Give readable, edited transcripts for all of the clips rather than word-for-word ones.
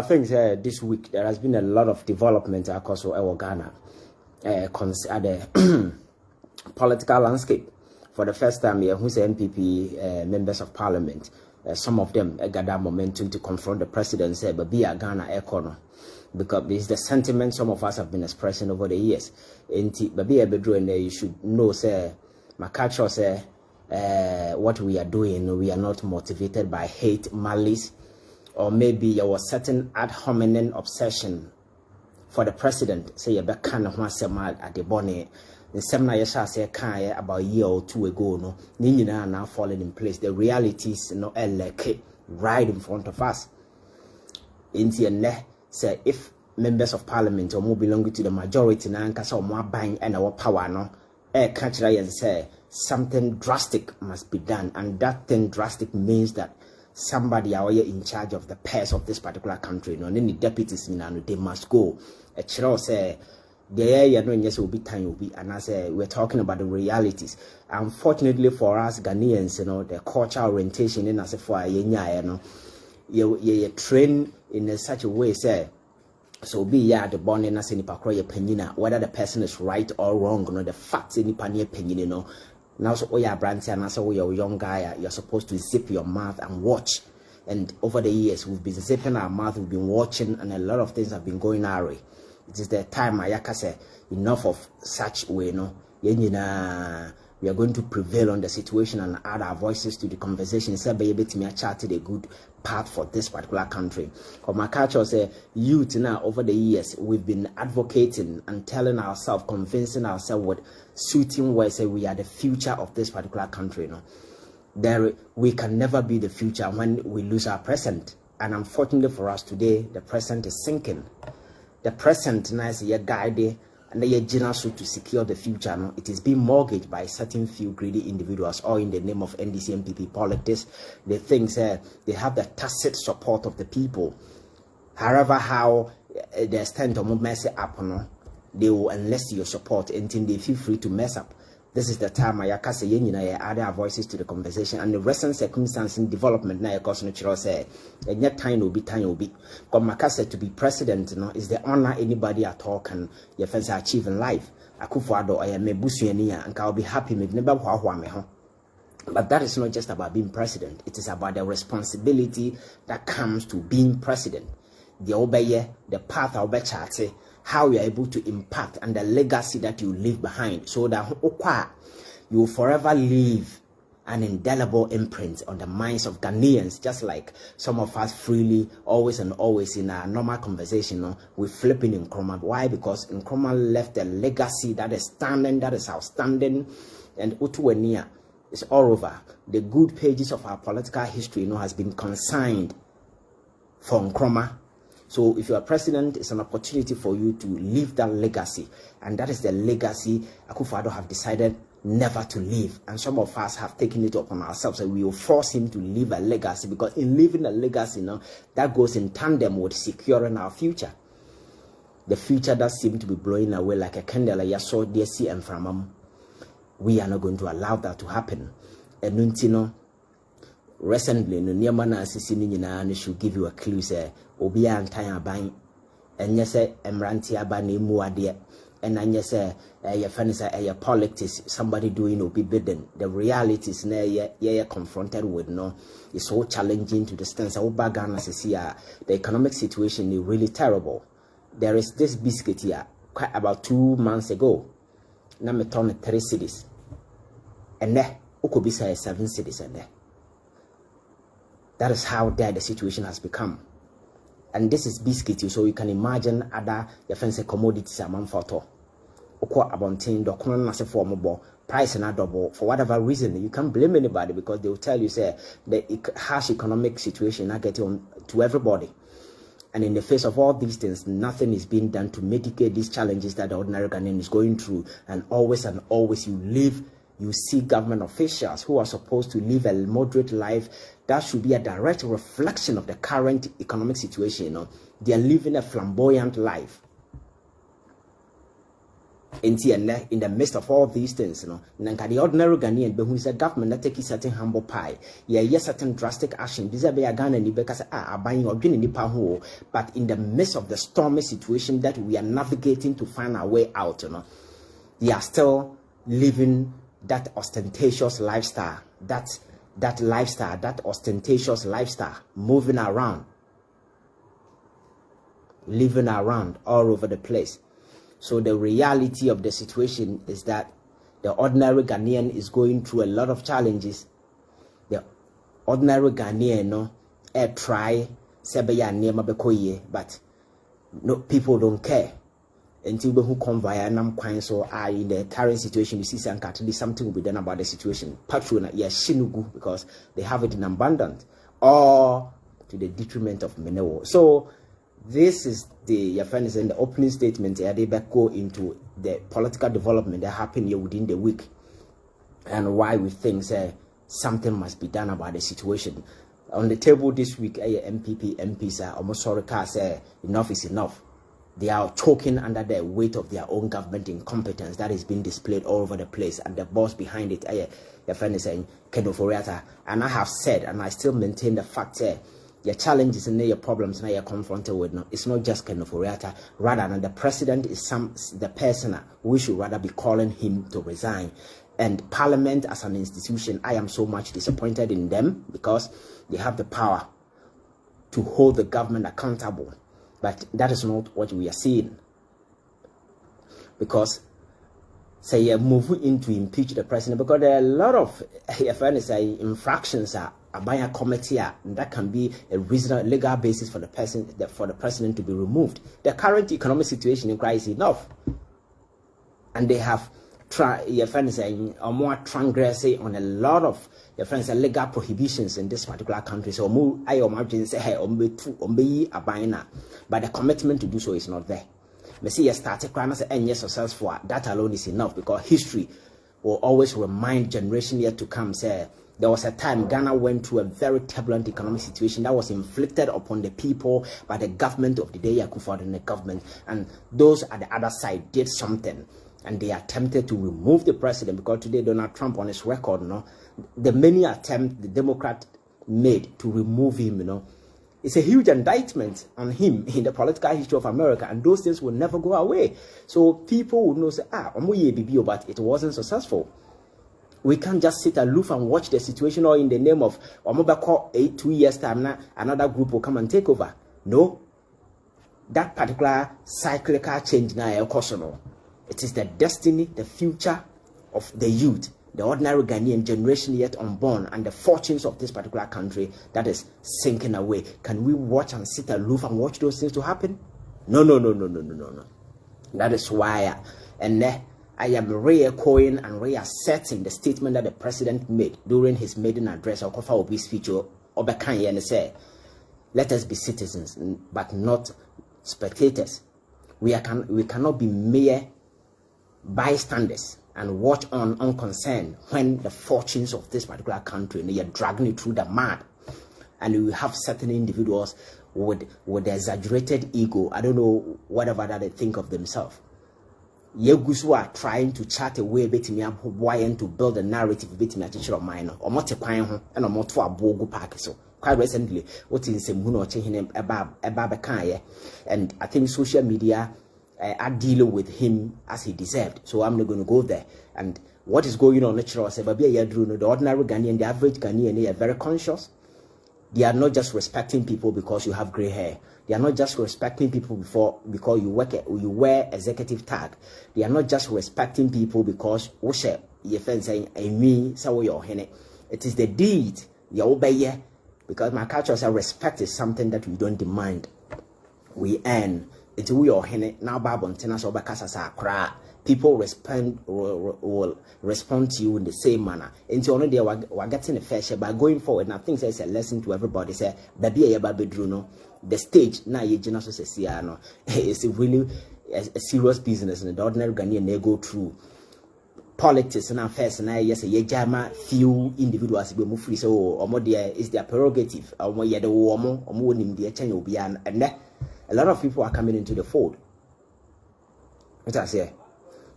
I think this week there has been a lot of development across Ghana at the political landscape. For the first time here, who's MPP members of parliament, some of them gather momentum to confront the president, say, but be a Ghana economy. Because it's the sentiment some of us have been expressing over the years. But be a bedroom, you should know, say, my culture, say, what we are doing, we are not motivated by hate, malice, or maybe there was certain ad hominem obsession for the president. Say you be kind of one at the bonnet. The seminar you say kind about a year or two ago, no, are now falling in place. The realities, no, right in front of us. Say if members of parliament or more belonging to the majority now, and or more buying and our power, no, catch and say something drastic must be done, and that thing drastic means that somebody out here in charge of the pairs of this particular country, no, any deputies, they must go. A child say, there, you know, yes, will be time will be, and I say we're talking about the realities. Unfortunately for us Ghanaians, you know, the cultural orientation in as for you know, you train in such a way, say. So be the bonding as any pakroya penina, whether the person is right or wrong, you know, the facts any pania penina, you know. Now so your brand and also we are a young guy, you're supposed to zip your mouth and watch. And over the years we've been zipping our mouth, we've been watching, and a lot of things have been going our way. It is the time Ayaka say enough of such way, no. We are going to prevail on the situation and add our voices to the conversation. Say baby to me a charted a good path for this particular country. Because my culture say youth now over the years we've been advocating and telling ourselves, convincing ourselves with suiting where say we are the future of this particular country. No, there we can never be the future when we lose our present. And unfortunately for us today, the present is sinking. The present now is a guide and they are to secure the future. No? It is being mortgaged by certain few greedy individuals, or in the name of NDC MPP politics. They think they have the tacit support of the people. However, how the extent of mess up, no, they will enlist your support until they feel free to mess up. This is the time I can say add our voices to the conversation, and the recent circumstance in development now cause natural say and yet time will be. Because Makasa to be president, no, is the honor anybody at all can your friends achieve in life. Akufo-Addo I am a busuania and I'll be happy with never me. But that is not just about being president, it is about the responsibility that comes to being president. The obey the path I'll be chatting. How you are able to impact and the legacy that you leave behind, so that you will forever leave an indelible imprint on the minds of Ghanaians, just like some of us freely, always and always in our normal conversation, no, we flipping in Nkrumah. Why? Because Nkrumah left a legacy that is standing, that is outstanding, and Utuwania is all over. The good pages of our political history, has been consigned for Nkrumah. So if you are president, it's an opportunity for you to leave that legacy. And that is the legacy Akufo-Addo have decided never to leave. And some of us have taken it upon ourselves. And we will force him to leave a legacy. Because in leaving a legacy, that goes in tandem with securing our future. The future that seems to be blowing away like a candle. And from we are not going to allow that to happen. And recently, no should give you a clue. Say, Obia and Tanya buying, and yes, Emrantia Bani Muadia, and then yes, your friend is a politics, somebody doing will be bidden. The reality is now you're confronted with, it's so challenging to the stance. The economic situation is really terrible. There is this biscuit here, quite about 2 months ago. Now me turn 3 cities, and there, Ukobisa 7 cities, and there. That is how dire the situation has become. And this is biscuit, so you can imagine other defensive commodities among photo. Okwa abontin dokono na se form bo price na double for whatever reason. You can't blame anybody because they will tell you say the harsh economic situation not getting on to everybody. And in the face of all these things, nothing is being done to mitigate these challenges that the ordinary Ghanaian is going through. And always you see government officials who are supposed to live a moderate life. That should be a direct reflection of the current economic situation. They are living a flamboyant life. in the midst of all these things, the ordinary Ghanaian, but who is a government that takes certain humble pie, yes, certain drastic action. These are Ghana and because buying or doing in the but in the midst of the stormy situation that we are navigating to find our way out, they are still living that ostentatious lifestyle, that ostentatious lifestyle, moving around, living around all over the place. So the reality of the situation is that the ordinary Ghanaian is going through a lot of challenges. The ordinary Ghanaian, try but no, people don't care until who come via nam kwan. So in the current situation, we see something will be done about the situation. Patrona, shinugu, because they have it in abundance, or to the detriment of Menewo. So this is your friends in the opening statement. They go into the political development that happened here within the week, and why we think something must be done about the situation. On the table this week, MPs are almost sorry, say enough is enough. They are choking under the weight of their own government incompetence that is being displayed all over the place, and the boss behind it, your friend is saying Kedoforiata. And I have said, and I still maintain the fact your challenges and your problems now you're confronted with. No, it's not just Kedoforiata. Rather, the president is the person we should rather be calling him to resign. And Parliament as an institution, I am so much disappointed in them because they have the power to hold the government accountable. But that is not what we are seeing. Because say you move into impeach the president, because there are a lot of infractions by a committee that can be a reasonable legal basis for the president to be removed. The current economic situation in crisis is enough, and they have more transgressing on a lot of legal prohibitions in this particular country. So but the commitment to do so is not there. Me see you started crying as a successful. That alone is enough, because history will always remind generation yet to come. Say there was a time Ghana went through a very turbulent economic situation that was inflicted upon the people by the government of the day, Akufo-Addo and the government, and those at the other side did something, and they attempted to remove the president. Because today Donald Trump on his record, the many attempts the Democrat made to remove him, it's a huge indictment on him in the political history of America, and those things will never go away. So people would know, say, but it wasn't successful. We can't just sit aloof and watch the situation, or in the name of 2 years time now another group will come and take over. No, that particular cyclical change now, it is the destiny, the future of the youth, the ordinary Ghanaian generation yet unborn, and the fortunes of this particular country that is sinking away. Can we watch and sit aloof and watch those things to happen? No. That is why I am re-echoing and reasserting the statement that the president made during his maiden address or Kofa Obi's speech and say, let us be citizens but not spectators. We cannot be mere bystanders and watch on unconcerned when the fortunes of this particular country, and you're dragging it through the mud. And you have certain individuals with exaggerated ego, I don't know, whatever that they think of themselves. Yegusu are trying to chart a way to build a narrative between a teacher of mine, or Motequine and a Motua Bogu Park. So quite recently, what is a Muno changing a and I think social media are dealing with him as he deserved. So I'm not going to go there. And what is going on natural, the ordinary Ghanaian, the average Ghanaian, they are very conscious. They are not just respecting people because you have gray hair. They are not just respecting people because you wear executive tag. They are not just respecting people because it is the deed you obey. Because my culture says respect is something that we don't demand, we earn. It's we or now Babon tenants or Bacasa. People will respond to you in the same manner. Until only they were getting a fair share by going forward. And I think it's a lesson to everybody. Say, baby, the stage now you just say, it's really a serious business, and the ordinary Ghanaian they go through politics and affairs. And yes, a jama few individuals be move free. So, or more there is their prerogative. Or more yet the woman, or more in the change will be and a lot of people are coming into the fold. What I say.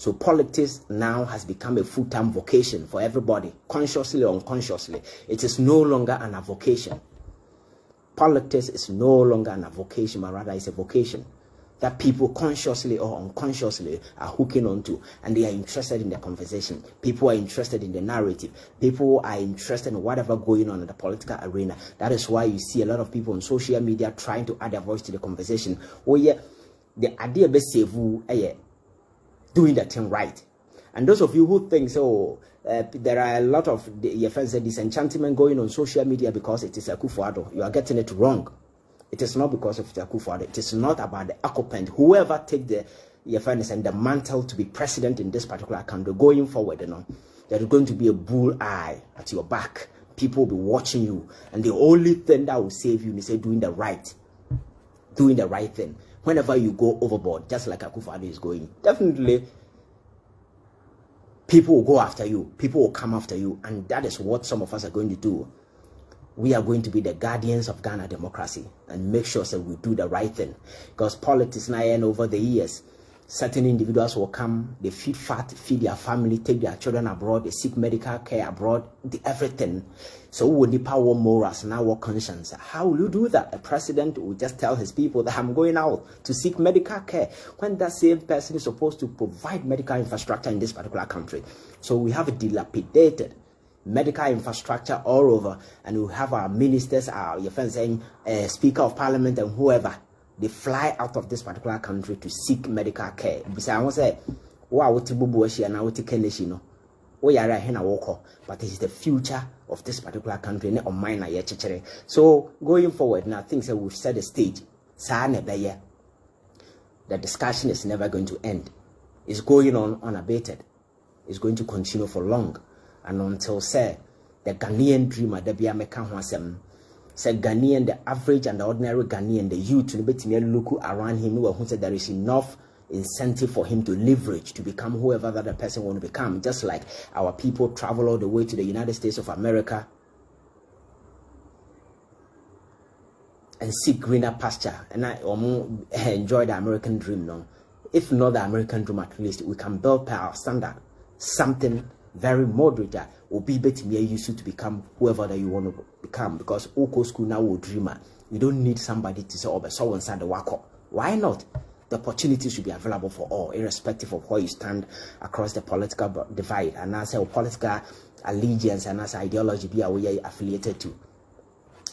So politics now has become a full-time vocation for everybody, consciously or unconsciously. It is no longer an avocation. Politics is no longer an avocation, but rather it's a vocation that people consciously or unconsciously are hooking onto, and they are interested in the conversation. People are interested in the narrative. People are interested in whatever going on in the political arena. That is why you see a lot of people on social media trying to add their voice to the conversation. Oh yeah, the idea be save doing that thing right. And those of you who think so, there are a lot of your friends say disenchantment going on social media because it is a Akufo-Addo. You are getting it wrong. It is not because of the Akufo-Addo. It is not about the occupant. Whoever take the your friends and the mantle to be president in this particular country going forward, there is going to be a bull eye at your back. People will be watching you, and the only thing that will save you is doing the right thing. Whenever you go overboard, just like Akufo-Addo is going, definitely people will go after you. People will come after you, and that is what some of us are going to do. We are going to be the guardians of Ghana democracy and make sure that we do the right thing. Because politics now, and over the years, certain individuals will come, they feed their family, take their children abroad, they seek medical care abroad, everything. So we need power morals and our conscience. How will you do that? A president will just tell his people that I'm going out to seek medical care, when that same person is supposed to provide medical infrastructure in this particular country. So we have a dilapidated medical infrastructure all over, and we have our ministers, your friends saying Speaker of Parliament and whoever, they fly out of this particular country to seek medical care. Besides, I say, wow, what bubu and what keneshi no, we are right here walk, but it is the future of this particular country. On mine, so going forward now, things that we've set the stage. The discussion is never going to end. It's going on unabated. It's going to continue for long. And until say the Ghanaian dreamer, the Biameka Hwasem, say Ghanaian, the average and the ordinary Ghanaian, the youth, to be look around him who said there is enough incentive for him to leverage to become whoever that the person want to become. Just like our people travel all the way to the United States of America and seek greener pasture, and I enjoy the American dream. No, if not the American dream, at least we can build per our standard something very moderate that will be better me used to become whoever that you want to become. Because Oko school now will dreamer. You don't need somebody to say, oh, but so inside the wako. Why not? The opportunity should be available for all, irrespective of where you stand across the political divide, and as a political allegiance and as ideology be away affiliated to.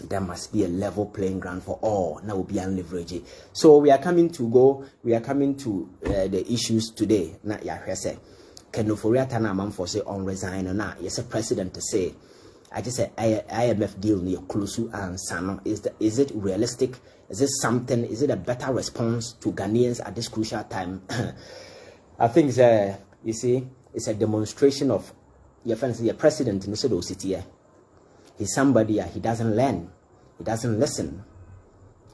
There must be a level playing ground for all. Now will be unleveraged. So we are coming to the issues today. Not say. Can Tana man for say on resign or not? Yes, a president to say, I just say IMF deal near Klusu and Sano. Is it realistic? Is it something? Is it a better response to Ghanaians at this crucial time? I think you see, it's a demonstration of your friends, your president in the city. He's somebody he doesn't learn, he doesn't listen.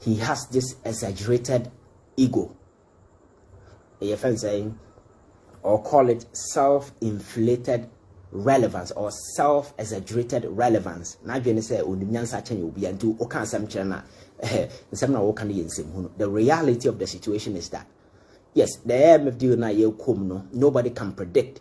He has this exaggerated ego. Your friend saying, or call it self-inflated relevance or self-exaggerated relevance. The reality of the situation is that yes, the IMF deal na nobody can predict.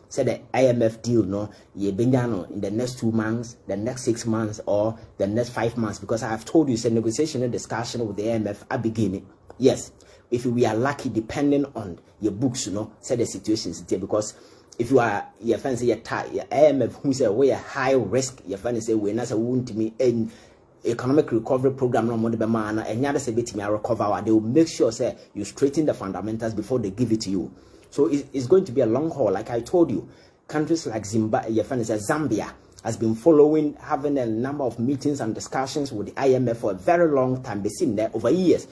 Say the IMF deal in the next 2 months, the next 6 months, or the next 5 months, because I have told you, say negotiation and discussion with the IMF are beginning. Yes, if we are lucky, depending on your books, say the situation is there. Because if you are your friends say your IMF who say we are high risk, your friends say we not a wound to me in economic recovery program no money be man and yada say bit me recover, they will make sure say you straighten the fundamentals before they give it to you. So it's going to be a long haul. Like I told you, countries like Zimbabwe, your friends say Zambia has been having a number of meetings and discussions with the IMF for a very long time. They've seen there over years.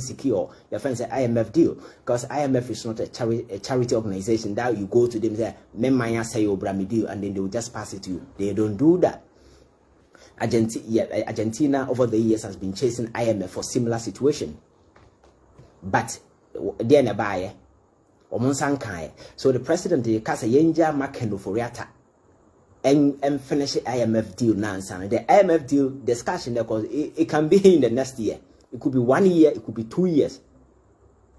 Secure your friends say IMF deal, because IMF is not a charity organization that you go to them and say, "Memaya say Obrami deal," and then they will just pass it to you. They don't do that. Argentina over the years has been chasing IMF for similar situation, but they're nearby. So the president the Kasa Yenja Makendo Foriata and finish the IMF deal now. The IMF deal discussion, because it can be in the next year. It could be 1 year, it could be 2 years.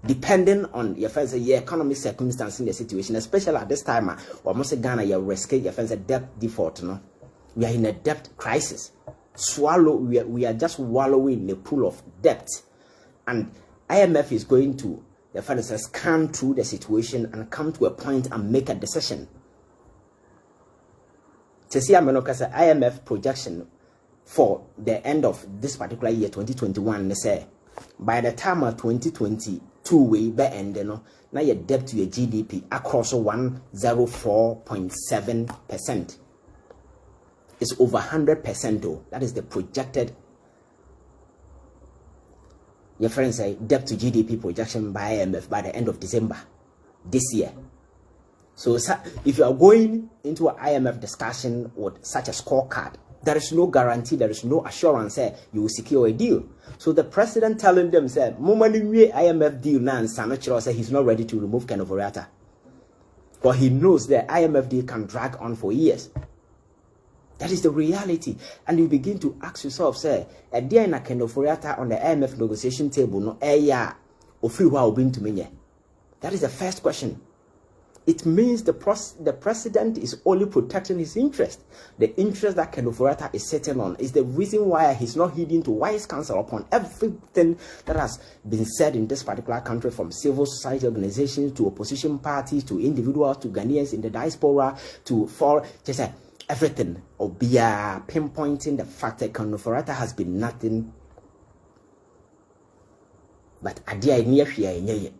depending on your friends your economic circumstance in the situation, especially at this time, almost Ghana your risk your friends debt default. No, we are in a debt crisis. We are just wallowing in a pool of debt, and IMF is going to the friends scan through the situation and come to a point and make a decision. To see IMF projection for the end of this particular year 2021, they say by the time of 2022 we be end now your debt to your GDP across 104.7%. It's over 100% though. That is the projected your friends say debt to GDP projection by IMF by the end of December this year. So if you are going into an IMF discussion with such a scorecard, there is no guarantee, there is no assurance you will secure a deal. So the president telling them, say, IMF deal now, and Sanochiro say he's not ready to remove Ken Ofori-Atta. But he knows the IMF deal can drag on for years. That is the reality. And you begin to ask yourself, say, a day in a Ken Ofori-Atta on the IMF negotiation table, no, that is the first question. It means the president is only protecting his interest. The interest that Ken Ofori-Atta is sitting on is the reason why he's not heeding to wise counsel upon everything that has been said in this particular country, from civil society organizations to opposition parties to individuals to Ghanaians in the diaspora to just everything. Or be pinpointing the fact that Ken Ofori-Atta has been nothing but a dear near here.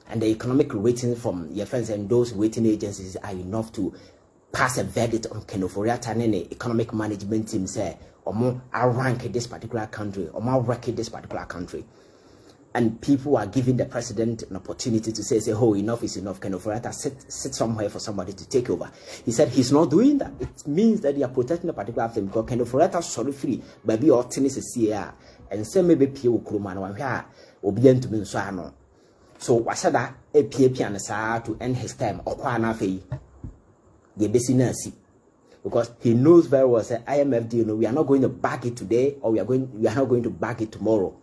And the economic rating from your friends and those rating agencies are enough to pass a verdict on Ken Ofori-Atta and the economic management team say, or more, I rank this particular country, or more wreck this particular country. And people are giving the president an opportunity to say, oh, enough is enough. Ken Ofori-Atta sit somewhere for somebody to take over. He said he's not doing that. It means that they are protecting the particular thing because Ken Ofori-Atta is sorry free, baby or tennis is here, and say maybe Pio Kruman or here, obedient to me so I know. So wasada a PAP to end his time or kwana fee. The business because he knows very well say IMF deal, we are not going to back it today or we are not going to back it tomorrow.